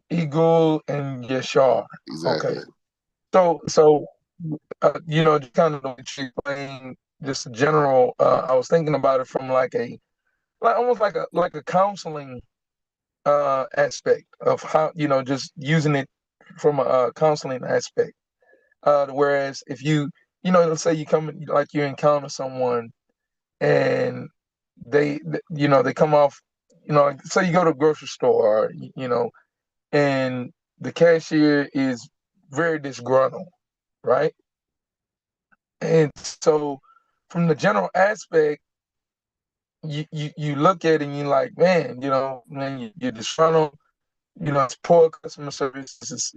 Igul and Yashar. Okay, Exactly. so just kind of the way you explain just general. I was thinking about it from like almost like a counseling aspect of how just using it from a counseling aspect. Whereas if let's say you come like you encounter someone and they come off, like, say you go to a grocery store, or, and the cashier is very disgruntled, right? And so from the general aspect, you look at it and you're like, man, man, you're disgruntled. It's poor customer service. This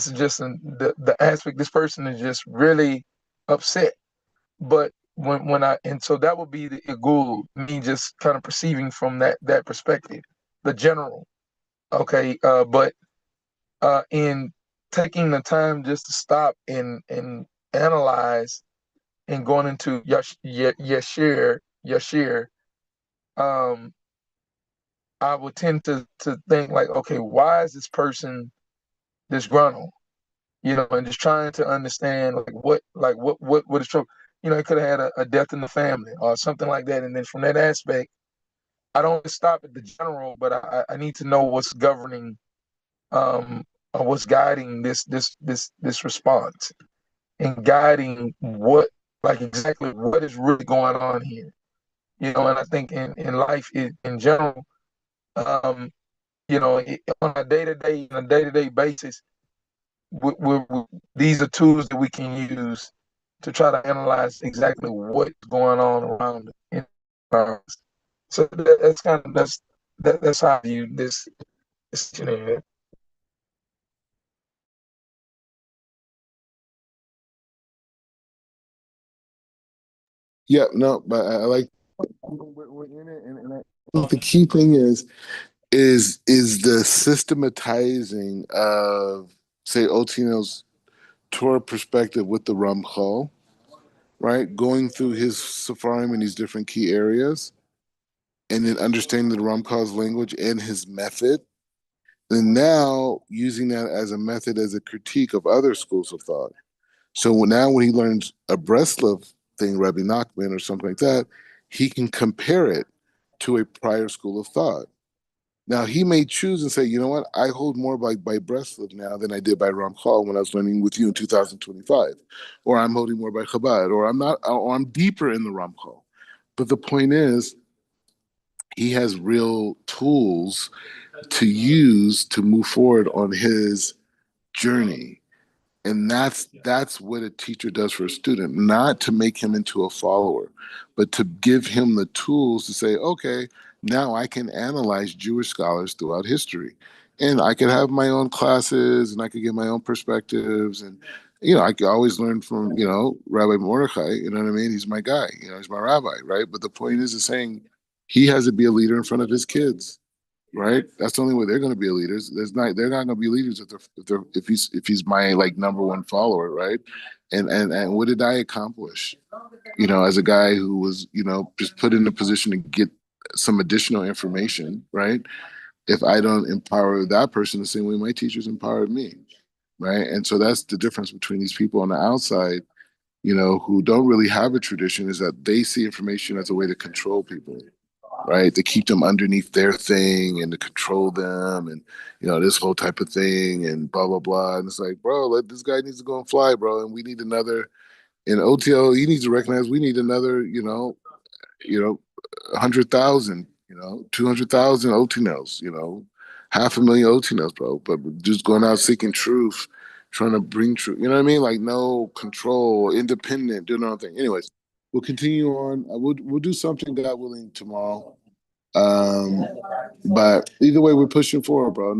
is just the aspect. This person is just really upset. But and so that would be the igul, me just kind of perceiving from that perspective, the general. Okay, but in taking the time just to stop and analyze and going into Yashir, um, I would tend to think like, okay, why is this person disgruntled? And just trying to understand what is true. It could have had a death in the family or something like that. And then from that aspect, I don't stop at the general, but I need to know what's governing, or what's guiding this response, and guiding like exactly what is really going on here. And I think in life in general, um, on a day-to-day basis, we these are tools that we can use to try to analyze exactly what's going on around us. So that's how I view this scenario. Yeah, no, but I like we're in it, and I think the key thing is the systematizing of say Otino's Torah perspective with the Ramchal, right? Going through his Sepharim in these different key areas, and then understanding the Ramchal's language and his method, and now using that as a method as a critique of other schools of thought. So now when he learns a Breslov thing, Rabbi Nachman or something like that, he can compare it to a prior school of thought. Now he may choose and say, you know what, I hold more by Breslov now than I did by Ramchal when I was learning with you in 2025, or I'm holding more by Chabad, or I'm not, or I'm deeper in the Ramchal. But the point is, he has real tools to use to move forward on his journey. And that's what a teacher does for a student, not to make him into a follower, but to give him the tools to say, okay, now I can analyze Jewish scholars throughout history. And I could have my own classes and I could get my own perspectives. And, I could always learn from, Rabbi Mordechai, you know what I mean? He's my guy, he's my rabbi, right? But the point is saying he has to be a leader in front of his kids, right? That's the only way they're going to be leaders. They're not going to be leaders if he's my like number one follower, right? And what did I accomplish? As a guy who was, just put in a position to get some additional information, right? If I don't empower that person the same way my teachers empowered me, right? And so that's the difference between these people on the outside, who don't really have a tradition, is that they see information as a way to control people, right? To keep them underneath their thing and to control them and, this whole type of thing and blah, blah, blah. And it's like, bro, this guy needs to go and fly, bro. And we need another, in OTL, he needs to recognize we need another, 100,000, 200,000 OT-nails, 500,000 OT-nails, bro. But just going out seeking truth, trying to bring truth, you know what I mean? Like no control, independent, doing our own thing. Anyways, we'll continue on. We'll do something, God willing, tomorrow. But either way, we're pushing forward, bro.